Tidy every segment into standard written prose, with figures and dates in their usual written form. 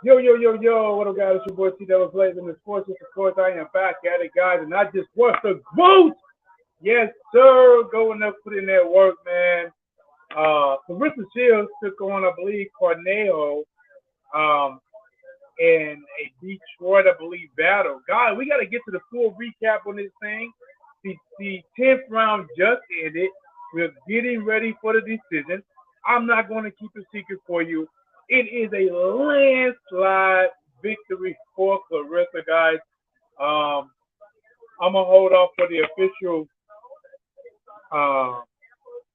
Yo, yo, yo, yo, what up, guys? It's your boy T. Devil Blaze in the sports. Of course, I am back at it, guys, and I just watched the GOAT. Yes, sir. Going up, put in that work, man. Claressa Shields took on, I believe, Cornejo um, in a Detroit, I believe, battle. Guys, we got to get to the full recap on this thing. The 10th round just ended. We're getting ready for the decision. I'm not going to keep a secret for you. It is a landslide victory for Claressa, guys. Um, I'm gonna hold off for the official uh,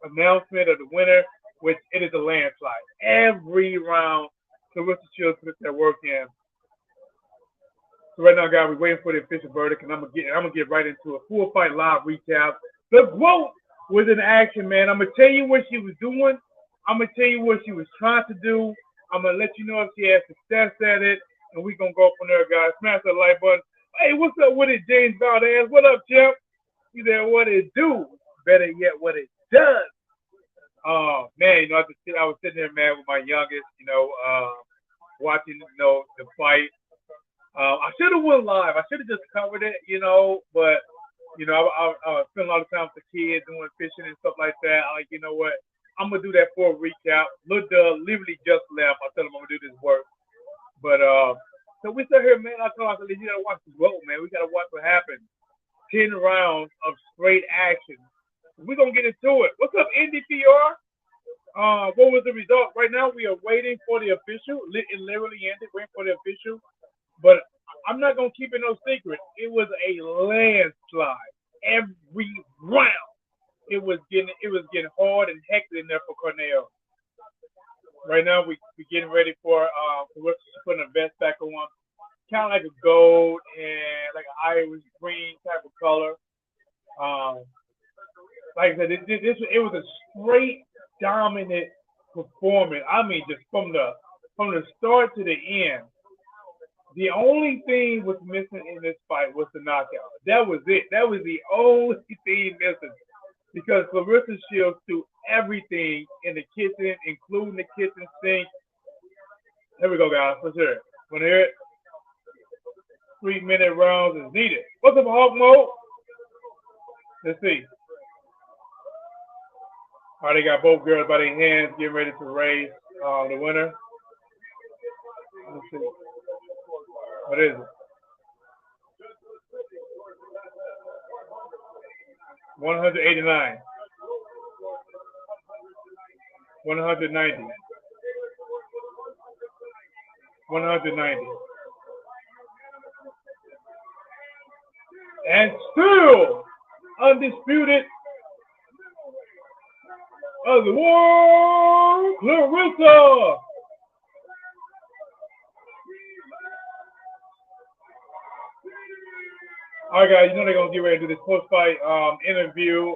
announcement of the winner, which it is a landslide. Every round, Claressa Shields put their work in. So right now, guys, we're waiting for the official verdict, and I'm gonna get right into a full fight live recap. The GOAT was in action, man. I'm gonna tell you what she was doing. I'm gonna tell you what she was trying to do. I'm gonna let you know if she has success at it, and we gonna go from there, guys. Smash that like button. Hey, what's up with it, James Valdez? What up, Jeff? You there? What it do? Better yet, what it does. Man, I was sitting there, man, with my youngest, watching, the fight. I should have went live. I should have just covered it, but I spent a lot of time with the kids doing fishing and stuff like that. I'm like, you know what? I'm gonna do that for a recap. Lil Dub literally just left. I tell him I'm gonna do this work. But so we sit here, man. I told him, you gotta watch this road, man. We gotta watch what happened. 10 rounds of straight action. We're gonna get into it. What's up, NDPR? What was the result? Right now we are waiting for the official. It literally ended, waiting for the official. But I'm not gonna keep it no secret. It was a landslide every round. It was getting hard and hectic in there for Cornell. Right now we getting ready for what she's putting her vest back on. Kind of like a gold and like an Irish green type of color. Um, like I said, it was a straight dominant performance. I mean, just from the start to the end. The only thing was missing in this fight was the knockout. That was it. That was the only thing missing. Because Claressa Shields threw everything in the kitchen, including the kitchen sink. Here we go, guys. Let's hear it. Want to hear it? 3-minute rounds is needed. What's up, Hawk Mode? Let's see. All right, they got both girls by their hands getting ready to raise the winner. Let's see. What is it? 189. 190. 190. And still undisputed of the world, Claressa. All right, guys, they're going to get ready to do this post-fight interview.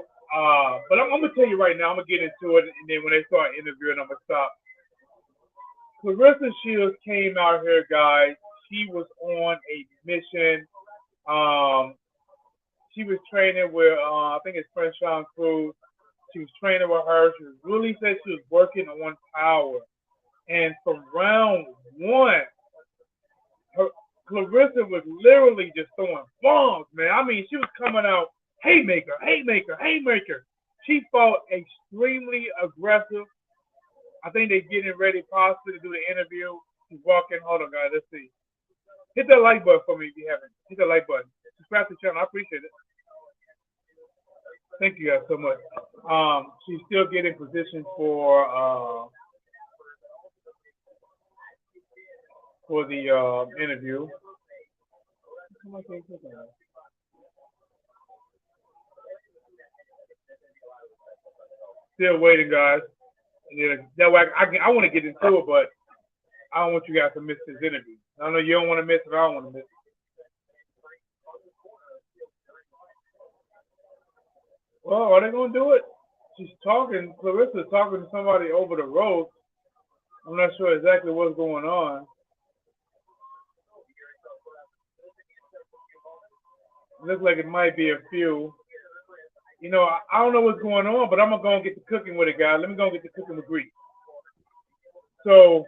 But I'm going to tell you right now, I'm going to get into it, and then when they start interviewing, I'm going to stop. Claressa Shields came out here, guys. She was on a mission. She was training with, I think it's French Sean Cruz. She was training with her. She was really said she was working on power. And from round one, Claressa was literally just throwing bombs, man. I mean, she was coming out haymaker, haymaker, haymaker. She fought extremely aggressive. I think they're getting ready possibly to do the interview. She's walking. Hold on, guys. Let's see. Hit that like button for me if you haven't. Hit that like button. Subscribe to the channel. I appreciate it. Thank you guys so much. She's still getting positioned for the interview. Still waiting, guys. Yeah, that way I want to get into it, but I don't want you guys to miss this interview. I know you don't want to miss it. I don't want to miss it. Well, are they gonna do it? She's talking. Claressa's talking to somebody over the road. I'm not sure exactly what's going on. It looks like it might be a few. I don't know what's going on, but I'm gonna go and get the cooking with it, guys. Let me go and get the cooking with Greek. So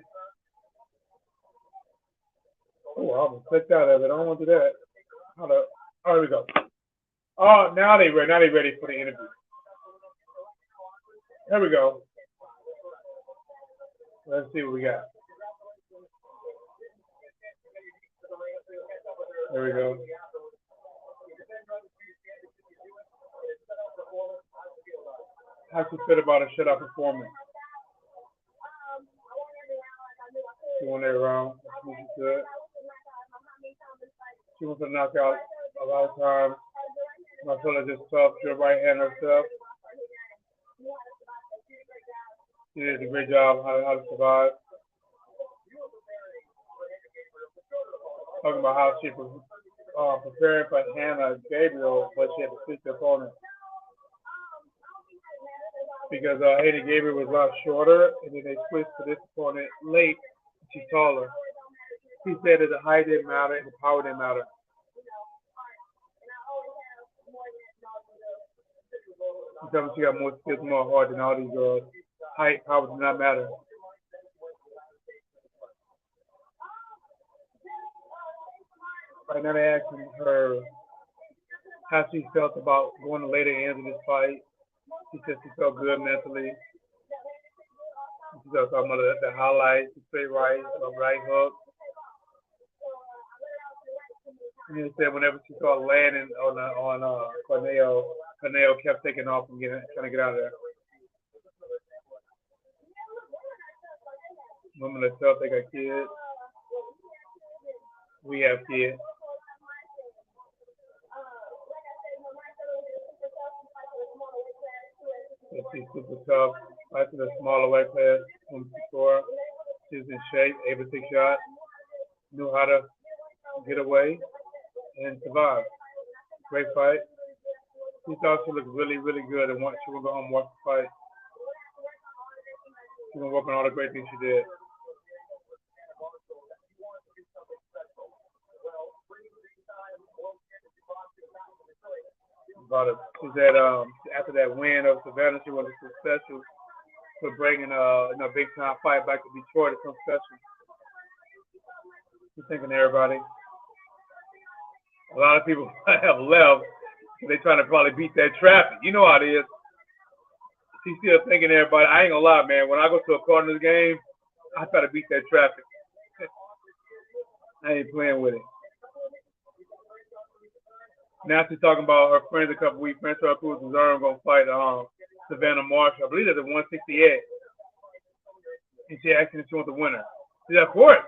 I'm clicked out of it. I don't want to do that. Hold up. Oh, here we go. Oh, now they ready. Now they ready for the interview. Here we go. Let's see what we got. There we go. How she feel about a shutout performance? She won that round. She good. She wants to knock out a lot of times. Maricela just tough. She a right hand herself. She did a great job how to survive. Talking about how she preparing for Hannah Gabriel, but she had to switch the opponent because Hannah Gabriel was a lot shorter, and then they switched to this opponent late. She's taller. He said that the height didn't matter and the power didn't matter. She told me she got more skills, more heart than all these girls. Height, power did not matter. Right now they're asking her how she felt about going to later ends of this fight. She said she felt good mentally. She was talking about the highlights, the straight right, the right hook. And then said whenever she saw landing on Cornejo, Cornejo kept taking off and trying to get out of there. Women themselves, they got kids. We have kids. She's super tough. Right to the smaller weight class from before. She was in shape, able to take shots, knew how to get away and survive. Great fight. She thought she looked really, really good and she would go home and watch the fight. She was working on all the great things she did. She said after that win of Savannah, she wanted something special for bringing a big time fight back to Detroit. It's something special. She's thinking everybody. A lot of people have left. They're trying to probably beat that traffic. You know how it is. She's still thinking everybody. I ain't gonna lie, man. When I go to a Cardinals game, I try to beat that traffic. I ain't playing with it. Now she's talking about her friends a couple weeks. Francois Cruz and Zerm gonna fight Savannah Marshall. I believe that's at 168. And she asked if she wants the winner. She said, of course.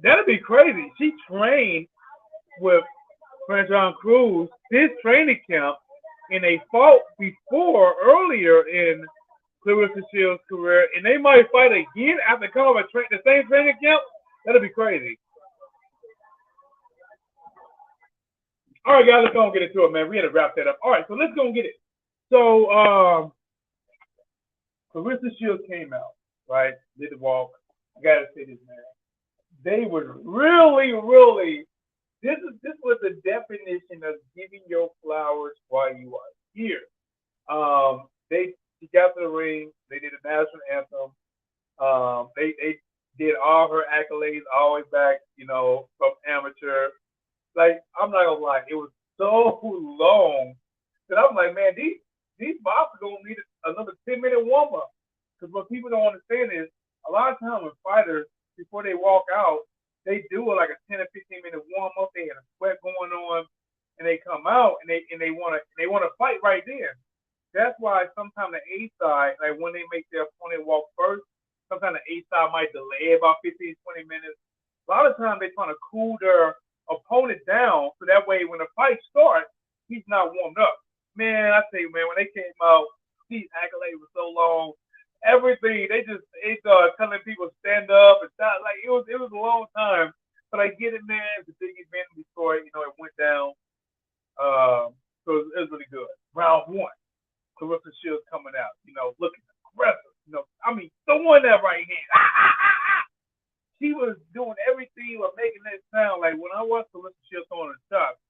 That'd be crazy. She trained with Francois Cruz this training camp, and they fought before earlier in Claressa Shields' career, and they might fight again after coming off the same training camp. That'd be crazy. All right, guys, let's go and get into it, man. We had to wrap that up. All right, so let's go and get it. So, Claressa Shields came out, right? Did the walk. I gotta say this, man. They were really. This was the definition of giving your flowers while you are here. She got to the ring. They did a national anthem. They did all her accolades all the way back, from amateur. Like, I'm not gonna lie, it was so long that I'm like, man, these boxers gonna need another 10-minute warm up. Because what people don't understand is a lot of times when fighters, before they walk out, they do like a 10 or 15-minute warm up. They had a sweat going on, and they come out and they wanna fight right then. That's why sometimes the A side, like when they make their opponent walk first, sometimes the A side might delay about 15, 20 minutes. A lot of times they're trying to cool their opponent down so that way when the fight starts, he's not warmed up. Man, I tell you, man, when they came out, these accolades were so long. Everything they started telling people stand up and stop. Like it was a long time. But I get it, man. It's a big event in Detroit. It went down. So it was really good. Round one, Claressa Shields coming out. Looking aggressive. Throwing that right hand. She was doing everything but making that sound. Like when I watched Claressa Shields throwing a shot,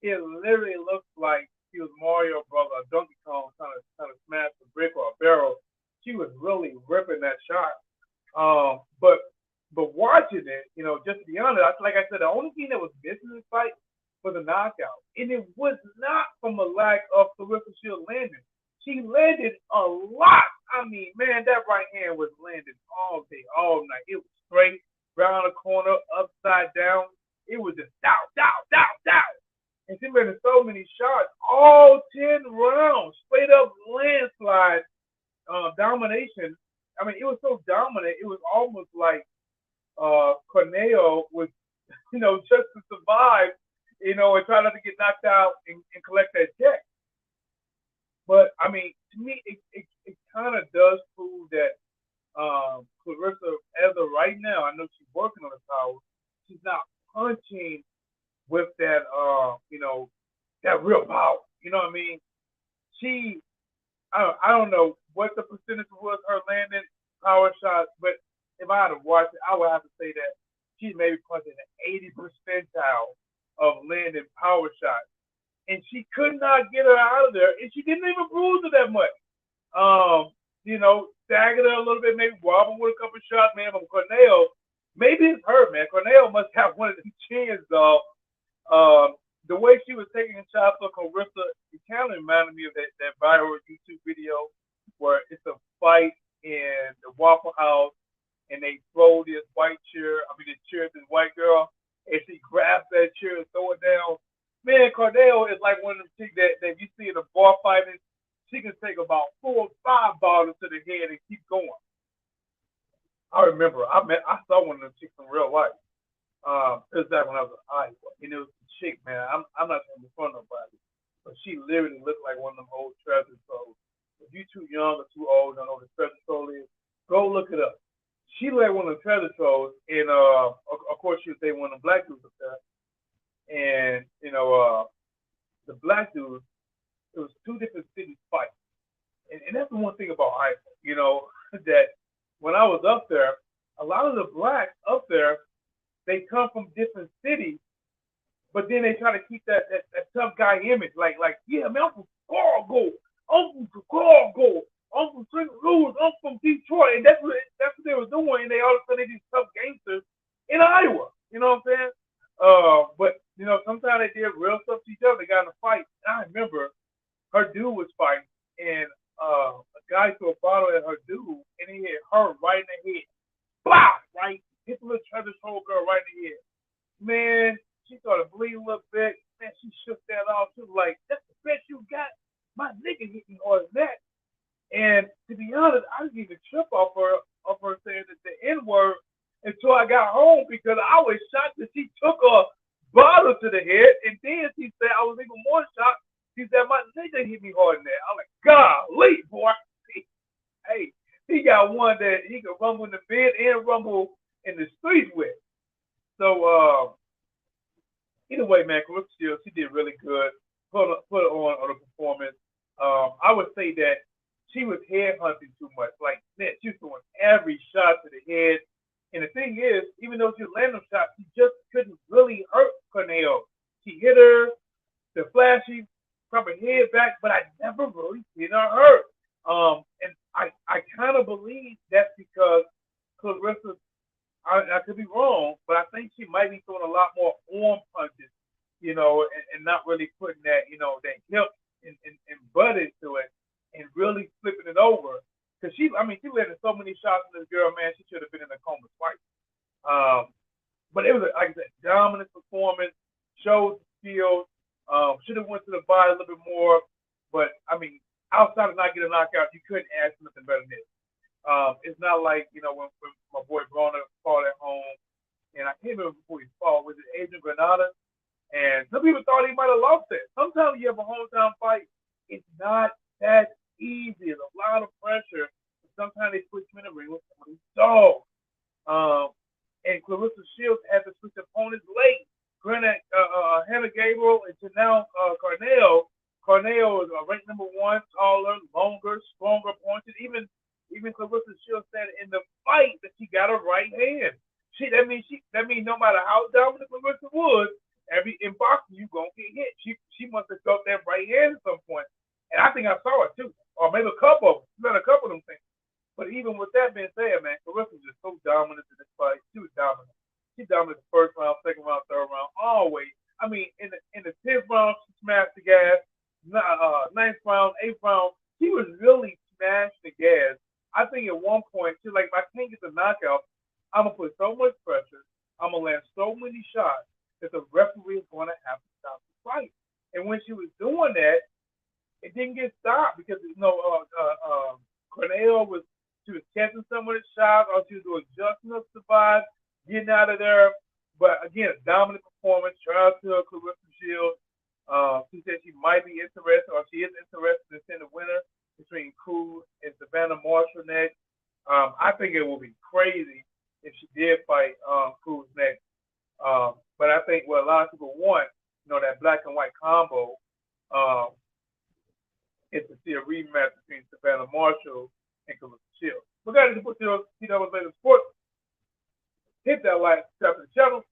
it literally looked like she was Mario brother, a Donkey Kong trying to smash a brick or a barrel. She was really ripping that shot. But But watching it, just to be honest, like I said, the only thing that was missing in this fight was a knockout. And it was not from a lack of Claressa Shield landing. She landed a lot. I mean, man, that right hand was landing all day, all night. It was straight, round the corner, upside down. It was just down, down, down, down. And she made so many shots, all 10 rounds, straight up landslide domination. I mean, it was so dominant, it was almost like Cornejo was, just to survive, and try not to get knocked out and collect that check. But I mean, to me, it kind of does prove that Claressa, as of right now, I know she's working on the power. She's not punching with that, that real power. You know what I mean? She, I don't know what the percentage was her landing power shots, but if I had to watch it, I would have to say that she's maybe punching an 80 percentile of landing power shots. And she could not get her out of there, and she didn't even bruise her that much. Staggered her a little bit, maybe wobble with a couple shots, man. But Cornejo, maybe it's her, man. Cornejo must have one of them chins, dog. The way she was taking shots for Claressa, it kind of reminded me of that viral YouTube video where it's a fight in the Waffle House and they throw this this chair to this white girl, and she grabs that chair and throw it down. Man, Cornejo is like one of them chicks that you see in a bar fighting. She can take about 4 or 5 bottles to the head and keep going. I remember I saw one of them chicks in real life. It was back when I was in Iowa, and it was a chick, man. I'm not trying to be fun of nobody, but she literally looked like one of them old treasure trolls. If you too young or too old, don't know what a treasure troll is, go look it up. She looked like one of the treasure trolls, and of course she was dating one of the black dudes up there, and the black dudes. It was 2 different cities fighting, and that's the one thing about Iowa, that when I was up there, a lot of the blacks up there, they come from different cities, but then they try to keep that tough guy image, like yeah, man, I'm from Chicago, I'm from Chicago, I'm from St. Louis, I'm from Detroit, and that's what they were doing, and they all of a sudden these tough gangsters in Iowa, you know what I'm saying? But sometimes they did real stuff to each other. They got in a fight. And I remember her dude was fighting, and a guy threw a bottle at her dude, and he hit her right in the head. Blah! Right? Hit the little treasure troll girl right in the head. Man, she started bleeding a little bit. Man, she shook that off. She was like, that's the best you got? My nigga hit me harder than that. And to be honest, I didn't even trip off her saying that the N-word until I got home because I was shocked that she took a bottle to the head, and then she said I was even more shocked. She said my nigga hit me hard in there. I'm like, golly, boy. Hey, he got one that he can rumble in the bed and rumble in the streets with. So either way, man, Claressa Shields, she did really good. Put on a performance. I would say that she was head hunting too much. Like, man, she was throwing every shot to the head. And the thing is, even though she was landing them shots, she just couldn't really hurt Cornejo. She hit her, the flashy, from her head back, but I never really seen her hurt. And I kind of believe that's because Claressa, I could be wrong, but I think she might be throwing a lot more arm punches, and not really putting that, that hip and butt into it and really flipping it over. Because she landed so many shots in this girl, man, she should have been in a coma twice. But it was, like I said, dominant performance, showed skills. Should have went to the body a little bit more, but outside of not getting a knockout, you couldn't ask nothing better than this. It's not like when my boy Bronner fought at home, and I can't remember before he fought. Was it Adrian Granada? And some people thought he might have lost it. Sometimes you have a hometown fight, it's not that easy. It's a lot of pressure. Sometimes they put you in the ring with somebody's dog. And Claressa Shields had to switch opponents late. Granted, Hannah Gabriel and to now Cornejo. Cornejo is ranked number 1, taller, longer, stronger punches. Even Claressa Shields said in the fight that she got a right hand. That means no matter how dominant Claressa was, in boxing you gonna get hit. She must have felt that right hand at some point, and I think I saw it too, or maybe a couple of them. Not a couple of them things. But even with that being said, man, Claressa was just so dominant in this fight. She was get the knockout, I'm gonna put so much pressure. I'm gonna land so many shots that the referee is gonna have to stop the fight. And when she was doing that, it didn't get stopped because Cornejo was she was catching some of the shots, or she was doing just enough to survive, getting out of there. But again, a dominant performance. Shout out to Claressa Shields. She said she might be interested, or she is interested in seeing the winner between Cruz and Savannah Marshall next. I think it would be crazy if she did fight Cruz next. But I think what a lot of people want, that black and white combo, um, is to see a rematch between Savannah Marshall and Claressa Shields. We got to put the TW's latest sports. Hit that like, subscribe to the channel.